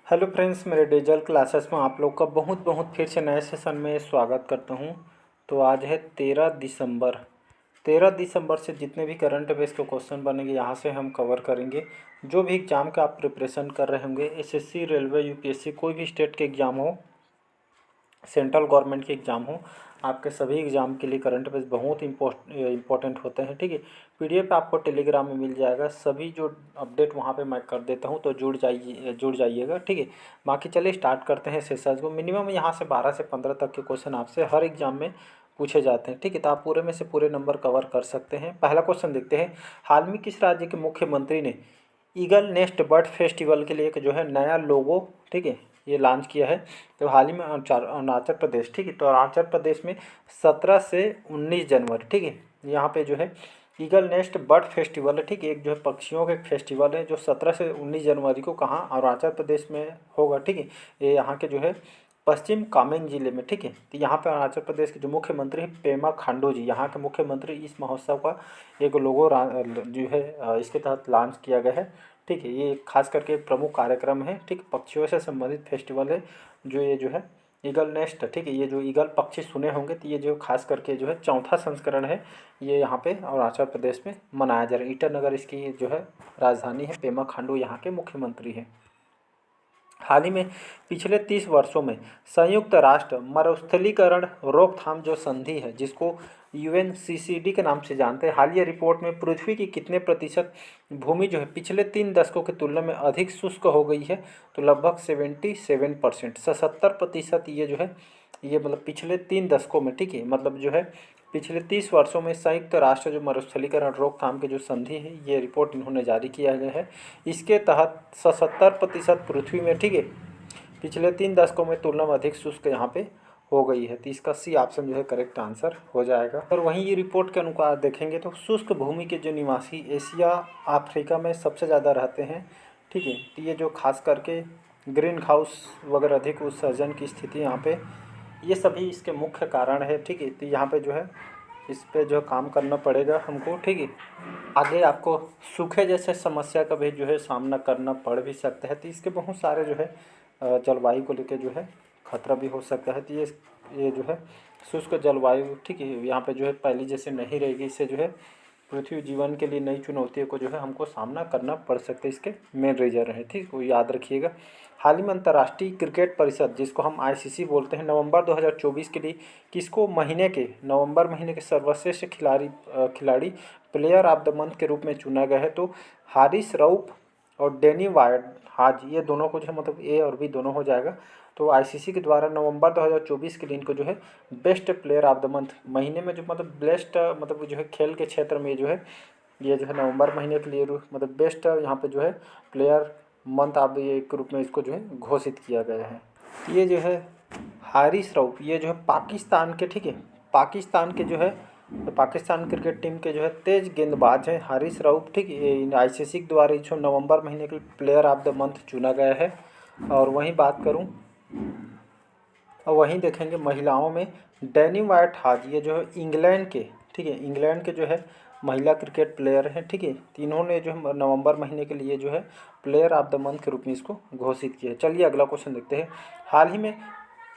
Hello friends, मेरे digital classes में आप लोग का बहुत बहुत फिर से नए सेशन में स्वागत करता हूं। तो आज है 13 दिसंबर। 13 दिसंबर से जितने भी करंट अफेयर्स के क्वेश्चन बनेंगे यहाँ से हम कवर करेंगे। जो भी एग्ज़ाम का आप प्रिपरेशन कर रहे होंगे, एसएससी, रेलवे, यूपीएससी, कोई भी स्टेट के एग्ज़ाम हो, सेंट्रल गवर्नमेंट के एग्ज़ाम हो, आपके सभी एग्ज़ाम के लिए करंट अफेयर्स बहुत इंपॉर्टेंट होते हैं। ठीक है, पीडीएफ आपको टेलीग्राम में मिल जाएगा। सभी जो अपडेट वहाँ पे मैं कर देता हूँ, तो जुड़ जाइएगा। ठीक है, बाकी चलिए स्टार्ट करते हैं सेशंस को। मिनिमम यहाँ से 12 से 15 तक के क्वेश्चन आपसे हर एग्जाम में पूछे जाते हैं। ठीक है, तो आप पूरे में से पूरे नंबर कवर कर सकते हैं। पहला क्वेश्चन देखते हैं। हाल में किस राज्य के मुख्यमंत्री ने ईगल नेस्ट बर्ड फेस्टिवल के लिए एक जो है नया लोगो, ठीक है, ये लॉन्च किया है? तो हाल ही में अरुणाचल प्रदेश, ठीक है, तो अरुणाचल प्रदेश में 17 से 19 जनवरी, ठीक है, यहाँ पे जो है ईगल नेस्ट बर्ड फेस्टिवल है। ठीक है, एक जो है पक्षियों का एक फेस्टिवल है जो 17 से 19 जनवरी को कहाँ, अरुणाचल प्रदेश में होगा। ठीक है, ये यहाँ के जो है पश्चिम कामेंग जिले में। ठीक है, तो यहाँ पे अरुणाचल प्रदेश के जो मुख्यमंत्री हैं पेमा खांडू जी, यहाँ के मुख्यमंत्री इस महोत्सव का एक लोगो जो है इसके तहत लॉन्च किया गया है। ठीक है, ये खास करके प्रमुख कार्यक्रम है। ठीक, पक्षियों से संबंधित फेस्टिवल है जो ये जो है ईगल नेस्ट। ठीक है, ये जो ईगल पक्षी सुने होंगे, तो ये जो खास करके जो है चौथा संस्करण है, ये यहाँ पे अरुणाचल प्रदेश में मनाया जा रहा है। ईटानगर इसकी जो है राजधानी है। पेमा खांडू यहाँ के मुख्यमंत्री हैं। हाल ही में पिछले 30 वर्षों में संयुक्त राष्ट्र मरुस्थलीकरण रोकथाम जो संधि है, जिसको यूएनसीसीडी के नाम से जानते हैं, हालिया रिपोर्ट में पृथ्वी की कितने प्रतिशत भूमि जो है पिछले 3 दशकों की तुलना में अधिक शुष्क हो गई है? तो लगभग 77%, 77% ये जो है, ये मतलब पिछले 3 दशकों में। ठीक है, मतलब जो है पिछले 30 वर्षों में संयुक्त राष्ट्र जो मरुस्थलीकरण रोकथाम की जो संधि है, ये रिपोर्ट इन्होंने जारी किया गया है। इसके तहत 77% पृथ्वी में, ठीक है, पिछले 3 दशकों में तुलना में अधिक शुष्क यहाँ पे हो गई है। तो इसका सी ऑप्शन जो है करेक्ट आंसर हो जाएगा। और वहीं ये रिपोर्ट के अनुसार देखेंगे तो शुष्क भूमि के जो निवासी एशिया, अफ्रीका में सबसे ज़्यादा रहते हैं। ठीक है, तो ये जो खास करके ग्रीन हाउस वगैरह अधिक उत्सर्जन की स्थिति यहाँ पे, ये सभी इसके मुख्य कारण है। ठीक है, तो यहाँ पे जो है इस पे जो काम करना पड़ेगा हमको। ठीक है, आगे आपको सूखे जैसे समस्या का भी जो है सामना करना पड़ भी सकता है। तो इसके बहुत सारे जो है जलवायु को लेकर जो है खतरा भी हो सकता है। तो ये जो है शुष्क जलवायु, ठीक है, यहाँ पे जो है पहले जैसे नहीं रहेगी। इससे जो है पृथ्वी जीवन के लिए नई चुनौतियों को जो है हमको सामना करना पड़ सकता है। इसके मेन रीजन है। ठीक, वो याद रखिएगा। हाल ही में अंतर्राष्ट्रीय क्रिकेट परिषद, जिसको हम आईसीसी बोलते हैं, नवंबर 2024 के लिए किसको नवंबर महीने के सर्वश्रेष्ठ खिलाड़ी प्लेयर ऑफ द मंथ के रूप में चुना गया है? तो हारिस रऊफ और डैनी वायर्ड, हाँ जी, ये दोनों को जो है मतलब ए और बी दोनों हो जाएगा। तो आईसीसी के द्वारा नवंबर 2024 के लिए इनको जो है best player of the month महीने में जो मतलब बेस्ट मतलब जो है खेल के क्षेत्र में जो है, ये जो है नवंबर महीने के लिए मतलब बेस्ट यहाँ पे जो है प्लेयर मंथ ऑफ ये के रूप में इसको जो है घोषित किया गया है। ये जो है हारिस रऊफ, ये जो है पाकिस्तान के, ठीक है, पाकिस्तान के जो है पाकिस्तान क्रिकेट टीम के जो है तेज गेंदबाज हैं हारिस रऊफ। ठीक है, ये आईसीसी के द्वारा जो नवंबर महीने के प्लेयर ऑफ द मंथ चुना गया है। और वहीं बात करूं, और वहीं देखेंगे महिलाओं में डैनी वाइट हाज, ये जो है इंग्लैंड के, ठीक है, इंग्लैंड के जो है महिला क्रिकेट प्लेयर हैं। ठीक है, तीनों ने जो है नवंबर महीने के लिए जो है प्लेयर ऑफ द मंथ के रूप में इसको घोषित किया है। चलिए अगला क्वेश्चन देखते हैं। हाल ही में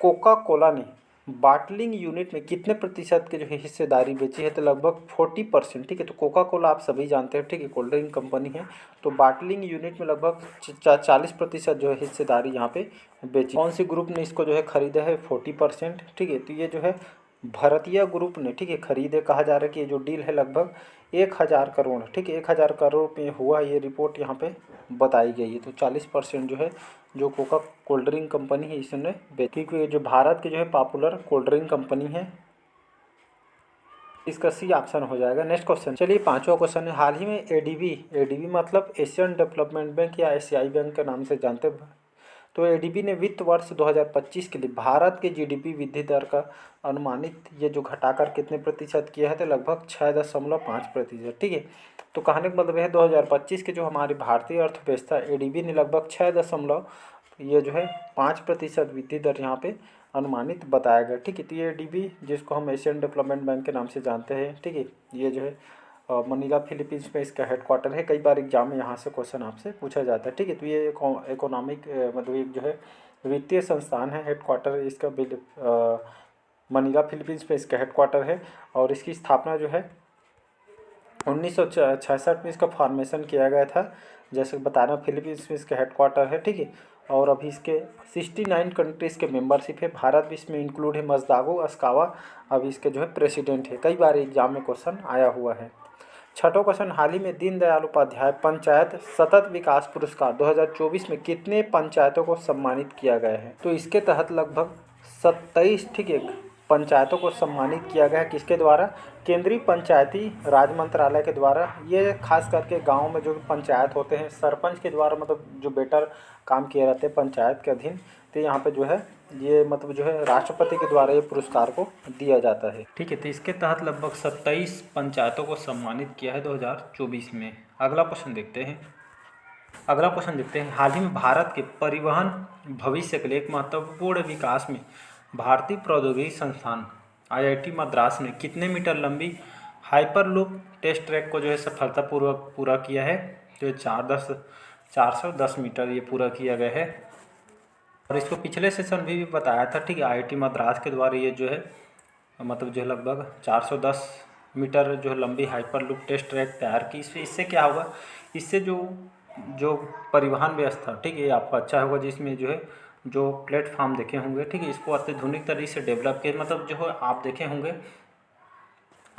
कोका कोला ने बाटलिंग यूनिट में कितने प्रतिशत के जो है हिस्सेदारी बेची है? तो लगभग 40%। ठीक है, तो कोका कोला आप सभी जानते हैं, ठीक है, कोल्ड ड्रिंक कंपनी है। तो बाटलिंग यूनिट में लगभग 40% जो है हिस्सेदारी यहाँ पे बेची। कौन सी ग्रुप ने इसको जो है खरीदा है? 40%। ठीक है, तो ये जो है भारतीय ग्रुप ने, ठीक है, खरीदे। कहा जा रहा है कि ये जो डील है लगभग 1000 करोड़, ठीक है, 1000 करोड़ पे हुआ, ये रिपोर्ट यहाँ पे बताई गई है। तो 40% जो है जो कोका कोल्ड ड्रिंक कंपनी है इसने बेची, क्योंकि ये जो भारत की जो है पॉपुलर कोल्ड ड्रिंक कंपनी है। इसका सी ऑप्शन हो जाएगा। नेक्स्ट क्वेश्चन, चलिए पांचवा क्वेश्चन है। हाल ही में एडीबी मतलब एशियन डेवलपमेंट बैंक या एशियाई बैंक के नाम से जानते हैं, तो एडीबी ने वित्त वर्ष 2025 के लिए भारत के जीडीपी वृद्धि दर का अनुमानित ये जो घटाकर कितने प्रतिशत किया है? तो लगभग 6.5%। ठीक है, तो कहने का मतलब है 2025 के जो हमारी भारतीय अर्थव्यवस्था एडीबी ने लगभग 6.5% वृद्धि दर यहाँ पे अनुमानित बताया गया। ठीक है, तो ये एडीबी जिसको हम एशियन डेवलपमेंट बैंक के नाम से जानते हैं, ठीक है, ये जो है मनीला फिलीपींस में इसका हेडक्वार्टर है। कई बार एग्जाम में यहाँ से क्वेश्चन आपसे पूछा जाता है, ठीक है। तो ये इकोनॉमिक मतलब एक जो है वित्तीय संस्थान है, हेडक्वार्टर इसका मनीला फिलीपींस में इसका हेडक्वार्टर है। और इसकी स्थापना जो है 1966 में इसका फॉर्मेशन किया गया था। जैसे बता रहा हूँ फिलीपींस में इसका हेडक्वार्टर है, ठीक है। और अभी इसके 69 कंट्रीज़ के मेंबरशिप है, भारत भी इसमें इंक्लूड है। मजदागो अस्कावा अभी इसके जो है प्रेसिडेंट है। कई बार एग्जाम में क्वेश्चन आया हुआ है। छठों क्वेश्चन, हाल ही में दीनदयाल उपाध्याय पंचायत सतत विकास पुरस्कार 2024 में कितने पंचायतों को सम्मानित किया गया है? तो इसके तहत लगभग 27, ठीक है, पंचायतों को सम्मानित किया गया है। किसके द्वारा? केंद्रीय पंचायती राज मंत्रालय के द्वारा। ये खास करके गांव में जो पंचायत होते हैं, सरपंच के द्वारा मतलब जो बेटर काम किए रहते हैं पंचायत के अधीन, तो यहाँ पे जो है ये मतलब जो है राष्ट्रपति के द्वारा ये पुरस्कार को दिया जाता है, ठीक है। तो इसके तहत लगभग 27 पंचायतों को सम्मानित किया है 2024 में। अगला क्वेश्चन देखते हैं। हाल ही में भारत के परिवहन भविष्य के लिए एक महत्वपूर्ण विकास में भारतीय प्रौद्योगिकी संस्थान IIT मद्रास ने कितने मीटर लंबी हाइपरलूप टेस्ट ट्रैक को जो है सफलतापूर्वक पूरा किया है? तो ये 410 मीटर ये पूरा किया गया है। और इसको पिछले सेशन में भी बताया था, ठीक है। IIT मद्रास के द्वारा ये जो है मतलब जो है लगभग 410 मीटर जो है लंबी हाइपरलूप टेस्ट ट्रैक तैयार की। इससे क्या होगा? इससे जो परिवहन व्यवस्था, ठीक है, ये आपका अच्छा होगा। जिसमें जो है जो प्लेटफॉर्म देखे होंगे, ठीक है, इसको अत्याधुनिक तरीके से डेवलप किया, मतलब जो है आप देखे होंगे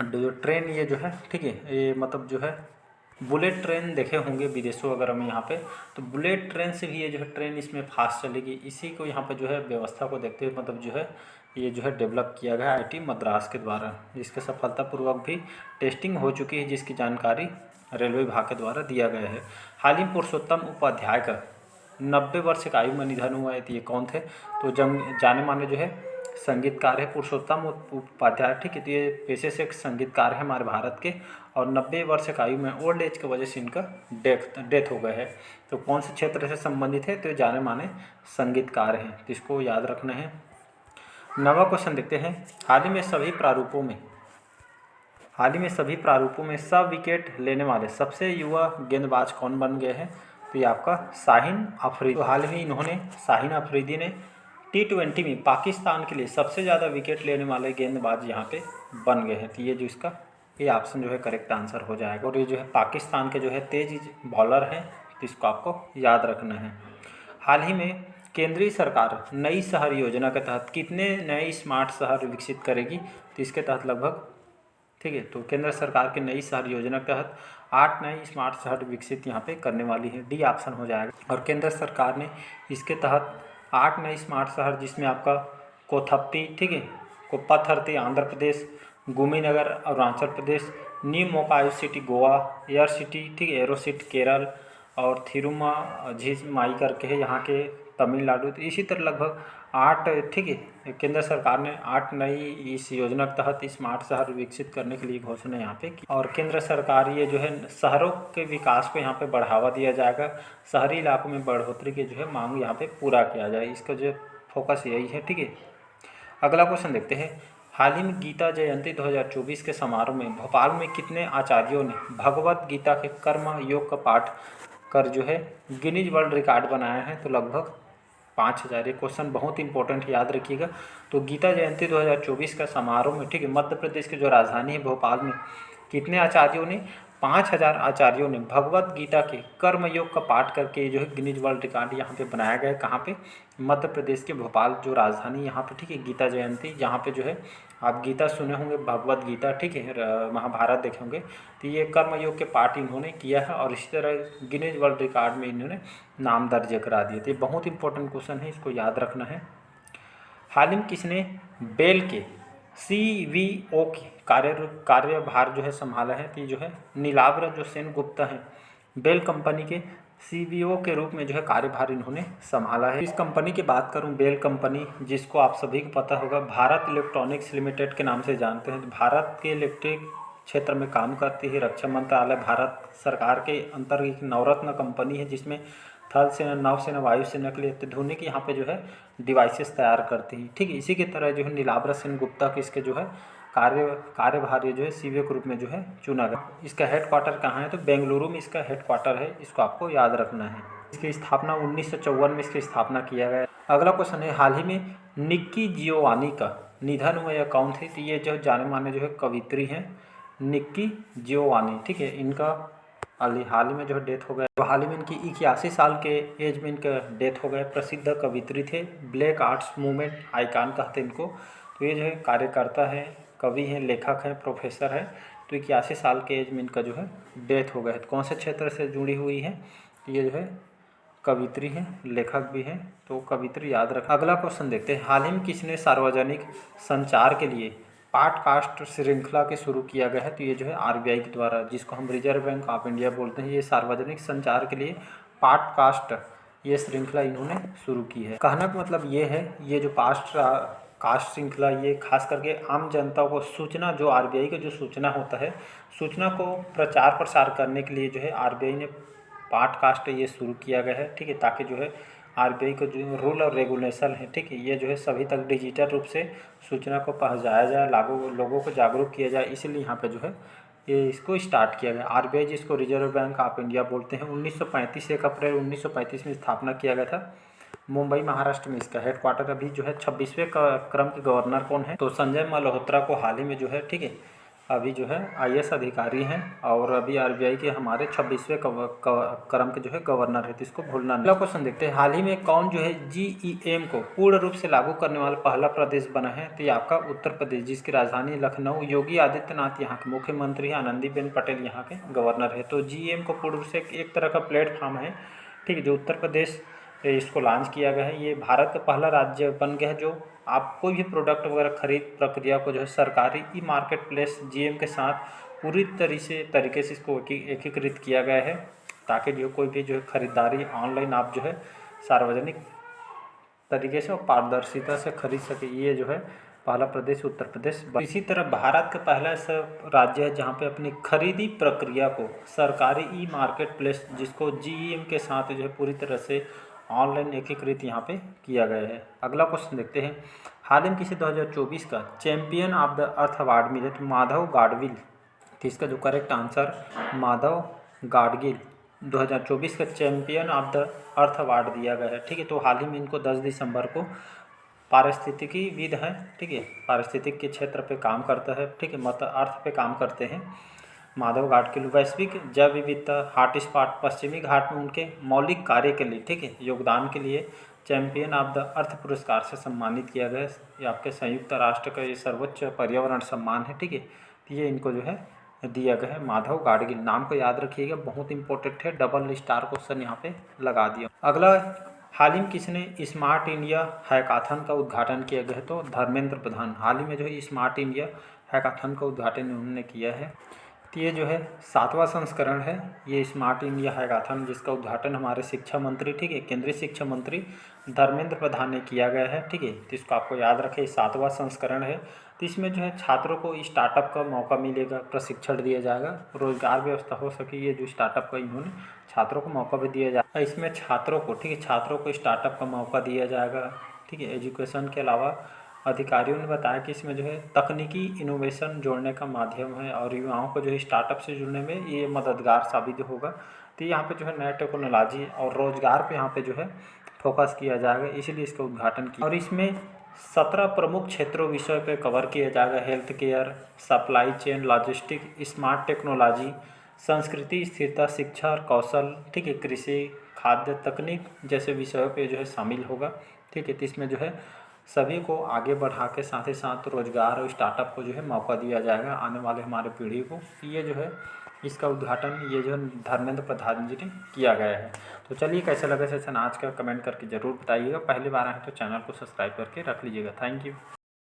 जो ट्रेन ये जो है, ठीक है, ये मतलब जो है बुलेट ट्रेन देखे होंगे विदेशों वगैरह में। यहाँ पे तो बुलेट ट्रेन से भी ये जो है ट्रेन इसमें फास्ट चलेगी। इसी को यहाँ पे जो है व्यवस्था को देखते हुए मतलब जो है ये जो है डेवलप किया गया IIT मद्रास के द्वारा, जिसके सफलतापूर्वक भी टेस्टिंग हो चुकी है, जिसकी जानकारी रेलवे विभाग के द्वारा दिया गया है। हाल ही में पुरुषोत्तम उपाध्याय का 90 वर्ष की आयु में निधन हुआ है। तो ये कौन थे? तो जाने माने जो है संगीतकार है पुरुषोत्तम उपाध्याय, ठीक है। तो ये पेशे से एक संगीतकार है हमारे भारत के, और 90 वर्ष की आयु में ओल्ड एज की वजह से इनका डेथ हो गया है। तो कौन से क्षेत्र से संबंधित है? तो ये जाने माने संगीतकार हैं, तो इसको याद रखना है। नवा क्वेश्चन देखते हैं। हाल ही में सभी प्रारूपों में सब विकेट लेने वाले सबसे युवा गेंदबाज कौन बन गए हैं? तो ये आपका शाहीन अफरीदी। तो हाल ही इन्होंने शाहीन अफरीदी ने T20 में पाकिस्तान के लिए सबसे ज़्यादा विकेट लेने वाले गेंदबाज यहाँ पे बन गए हैं। तो ये जो इसका ये ऑप्शन जो है करेक्ट आंसर हो जाएगा। और ये जो है पाकिस्तान के जो है तेज बॉलर हैं, तो इसको आपको याद रखना है। हाल ही में केंद्रीय सरकार नई शहर योजना के तहत कितने नए स्मार्ट शहर विकसित करेगी? तो इसके तहत लगभग, ठीक है, तो केंद्र सरकार की नई शहर योजना के तहत 8 नए स्मार्ट शहर विकसित यहाँ पे करने वाली है। डी ऑप्शन हो जाएगा। और केंद्र सरकार ने इसके तहत 8 नए स्मार्ट शहर, जिसमें आपका कोथप्पी, ठीक है, कोप्पाथर्ती आंध्र प्रदेश, गुमीनगर अरुणाचल प्रदेश, न्यू मोकायु सिटी गोवा, एयर सिटी, ठीक है, एरो सिटी केरल, और थिरुमा झीमाई करके है यहाँ के तमिलनाडु। तो इसी तरह लगभग 8, ठीक है, केंद्र सरकार ने 8 नई इस योजना के तहत स्मार्ट शहर विकसित करने के लिए घोषणा यहाँ पे की। और केंद्र सरकार ये जो है शहरों के विकास को यहाँ पे बढ़ावा दिया जाएगा, शहरी इलाकों में बढ़ोतरी की जो है मांग यहाँ पे पूरा किया जाए, इसका जो फोकस यही है, ठीक है। अगला क्वेश्चन देखते हैं। हाल ही में गीता जयंती 2024 के समारोह में भोपाल में कितने आचार्यों ने भगवत गीता के कर्म योग का पाठ कर जो है गिनीज वर्ल्ड रिकॉर्ड बनाया है? तो लगभग 5000। ये क्वेश्चन बहुत इंपॉर्टेंट, याद रखिएगा। तो गीता जयंती 2024 का समारोह में, ठीक है, मध्य प्रदेश की जो राजधानी है भोपाल में कितने आचार्यों ने? 5000 आचार्यों ने भगवत गीता के कर्म योग का पाठ करके जो है गिनीज वर्ल्ड रिकॉर्ड यहाँ पे बनाया गया है। कहाँ पे? मध्य प्रदेश के भोपाल जो राजधानी यहाँ पे, ठीक है, गीता जयंती, यहाँ पे जो है आप गीता सुने होंगे, भगवत गीता, ठीक है, महाभारत देखे होंगे। तो ये कर्म योग के पाठ इन्होंने किया है, और इसी तरह गिनीज वर्ल्ड रिकॉर्ड में इन्होंने नाम दर्ज करा दिए। तो ये बहुत इंपॉर्टेंट क्वेश्चन है, इसको याद रखना है। हाल ही में किसने बेल के CVO की कार्यभार जो है संभाला है? तो ये जो है नीलाब्र जो सेनगुप्ता है, बेल कंपनी के CVO के रूप में जो है कार्यभार इन्होंने संभाला है। इस कंपनी की बात करूं, बेल कंपनी, जिसको आप सभी को पता होगा भारत इलेक्ट्रॉनिक्स लिमिटेड के नाम से जानते हैं, तो भारत के इलेक्ट्रिक क्षेत्र में काम करती है। रक्षा मंत्रालय भारत सरकार के अंतर्गत एक नवरत्न कंपनी है, जिसमें थल सेना, नौसेना, वायुसेना के लिए अत्याधुनिक यहाँ पे जो है डिवाइसेस तैयार करती है, ठीक है। इसी की तरह जो है नीलाब्र सेनगुप्ता के इसके जो है कार्यभार ये जो है सीवे ग्रुप में जो है चुना गया। इसका हेडक्वार्टर कहाँ है, तो बेंगलुरु में इसका हेडक्वार्टर है, इसको आपको याद रखना है। इसकी स्थापना 1954 में इसकी स्थापना किया गया। अगला क्वेश्चन है, हाल ही में निक्की जियोवानी का निधन हुआ या कौन थे, तो ये जो जाने माने जो है कवित्री हैं निक्की जियोवानी, ठीक है। इनका हाल ही में जो है डेथ हो गया। तो हाल ही में इनकी 81 साल के एज में इनका डेथ हो गया। प्रसिद्ध कवित्री थे, ब्लैक आर्ट्स मूवमेंट आइकान कहते हैं इनको। तो ये जो है कार्यकर्ता है, कवि हैं, लेखक हैं, प्रोफेसर है। तो 81 साल के एज में इनका जो है डेथ हो गया है। तो कौन से क्षेत्र से जुड़ी हुई है, तो ये जो है कवित्री हैं, लेखक भी हैं, तो कवित्री याद रख। अगला क्वेश्चन देखते हैं, हाल ही में किसने सार्वजनिक संचार के लिए पॉडकास्ट श्रृंखला के शुरू किया गया है, तो ये जो है आरबीआई के द्वारा, जिसको हम रिजर्व बैंक ऑफ इंडिया बोलते हैं। ये सार्वजनिक संचार के लिए पॉडकास्ट ये श्रृंखला इन्होंने शुरू की है। कहने का मतलब ये है, ये जो कास्ट श्रृंखला ये खास करके आम जनता को सूचना, जो आरबीआई का जो सूचना होता है, सूचना को प्रचार प्रसार करने के लिए जो है आरबीआई ने पॉडकास्ट ये शुरू किया गया है, ठीक है। ताकि जो है आरबीआई का जो रूल और रेगुलेशन है, ठीक है, ये जो है सभी तक डिजिटल रूप से सूचना को पहुँचाया जाए, लोगों को जागरूक किया जाए, इसलिए यहाँ पे जो है ये इसको स्टार्ट किया गया। आरबीआई जिसको रिजर्व बैंक ऑफ इंडिया बोलते हैं, 1935 1 अप्रैल 1935 में स्थापना किया गया था। मुंबई महाराष्ट्र में इसका हेडक्वार्टर। अभी जो है 26वें क्रम के गवर्नर कौन है, तो संजय मल्होत्रा को हाल ही में जो है, ठीक है, अभी जो है आईएएस अधिकारी हैं और अभी आरबीआई के हमारे 26वें क्रम के जो है गवर्नर है, तो इसको भूलना नहीं। अगला क्वेश्चन देखते हैं, हाल ही में कौन जो है जीईएम को पूर्ण रूप से लागू करने वाला पहला प्रदेश बना है, तो ये आपका उत्तर प्रदेश, जिसकी राजधानी लखनऊ। योगी आदित्यनाथ यहाँ के मुख्यमंत्री हैं, आनंदीबेन पटेल यहाँ के गवर्नर है। तो जीईएम को पूर्ण रूप से एक तरह का प्लेटफॉर्म है, ठीक है, जो उत्तर प्रदेश इसको लॉन्च किया गया है। ये भारत का पहला राज्य बन गया है जो आप कोई भी प्रोडक्ट वगैरह खरीद प्रक्रिया को जो है सरकारी ई मार्केट प्लेस जीएम के साथ पूरी तरीके से इसको एकीकृत किया गया है, ताकि जो कोई भी जो है खरीदारी ऑनलाइन आप जो है सार्वजनिक तरीके से और पारदर्शिता से खरीद सके। ये जो है पहला प्रदेश उत्तर प्रदेश। इसी तरह भारत का पहला ऐसा राज्य है जहाँ पे अपनी खरीदी प्रक्रिया को सरकारी ई मार्केट प्लेस, जिसको जीईएम के साथ जो है पूरी तरह से ऑनलाइन एकीकृत यहाँ पे किया गया है। अगला क्वेश्चन देखते हैं, हाल ही में किसी 2024 का champion of the earth award मिले, तो माधव गाडगिल, तो इसका जो करेक्ट आंसर माधव गाडगिल 2024 का champion of the earth award दिया गया है, ठीक है। तो हाल ही में इनको 10 दिसंबर को पारिस्थितिकीविद हैं, ठीक है, पारिस्थितिक के क्षेत्र पे काम करता है, ठीक है, मतलब अर्थ पे काम करते हैं माधव गाडगिल। वैश्विक जैव विविधता हॉटस्पॉट पश्चिमी घाट में उनके मौलिक कार्य के लिए, ठीक है, योगदान के लिए चैंपियन ऑफ द अर्थ पुरस्कार से सम्मानित किया गया। ये आपके संयुक्त राष्ट्र का ये सर्वोच्च पर्यावरण सम्मान है, ठीक है। तो ये इनको जो है दिया गया है माधव गाडगिल। नाम को याद रखिएगा, बहुत इंपॉर्टेंट है, डबल स्टार क्वेश्चन यहाँ पे लगा दिया। अगला, हाल ही में किसने स्मार्ट इंडिया हैकाथन का उद्घाटन किया गया है, तो धर्मेंद्र प्रधान। हाल ही में जो है स्मार्ट इंडिया हैकाथन का उद्घाटन उन्होंने किया है। तो ये जो है 7वां संस्करण है ये स्मार्ट इंडिया हैकाथन, जिसका उद्घाटन हमारे शिक्षा मंत्री, ठीक है, केंद्रीय शिक्षा मंत्री धर्मेंद्र प्रधान ने किया गया है, ठीक है। तो इसको आपको याद रखें, 7वां संस्करण है। तो इसमें जो है छात्रों को स्टार्टअप का मौका मिलेगा, प्रशिक्षण दिया जाएगा, रोजगार व्यवस्था हो सके, ये जो स्टार्टअप का इन्होंने छात्रों को मौका भी दिया जाएगा। इसमें छात्रों को, ठीक है, छात्रों को स्टार्टअप का मौका दिया जाएगा, ठीक है। एजुकेशन के अलावा अधिकारियों ने बताया कि इसमें जो है तकनीकी इनोवेशन जोड़ने का माध्यम है और युवाओं को जो है स्टार्टअप से जुड़ने में ये मददगार साबित होगा। तो यहाँ पे जो है नए टेक्नोलॉजी और रोजगार पे यहाँ पे जो है फोकस किया जाएगा, इसलिए इसका उद्घाटन किया। और इसमें 17 प्रमुख क्षेत्रों विषय पे कवर किया जाएगा, health care, supply chain, logistic, smart technology, संस्कृति, स्थिरता, शिक्षा और कौशल, ठीक है, कृषि, खाद्य तकनीक जैसे विषयों पे जो है शामिल होगा, ठीक है। तो इसमें जो है सभी को आगे बढ़ा के साथ ही साथ रोजगार और स्टार्टअप को जो है मौका दिया जाएगा आने वाले हमारे पीढ़ी को। ये जो है इसका उद्घाटन ये जो है धर्मेंद्र प्रधान जी ने किया गया है। तो चलिए, कैसा लगा सेशन आज का कमेंट करके ज़रूर बताइएगा। पहली बार आए तो चैनल को सब्सक्राइब करके रख लीजिएगा। Thank you.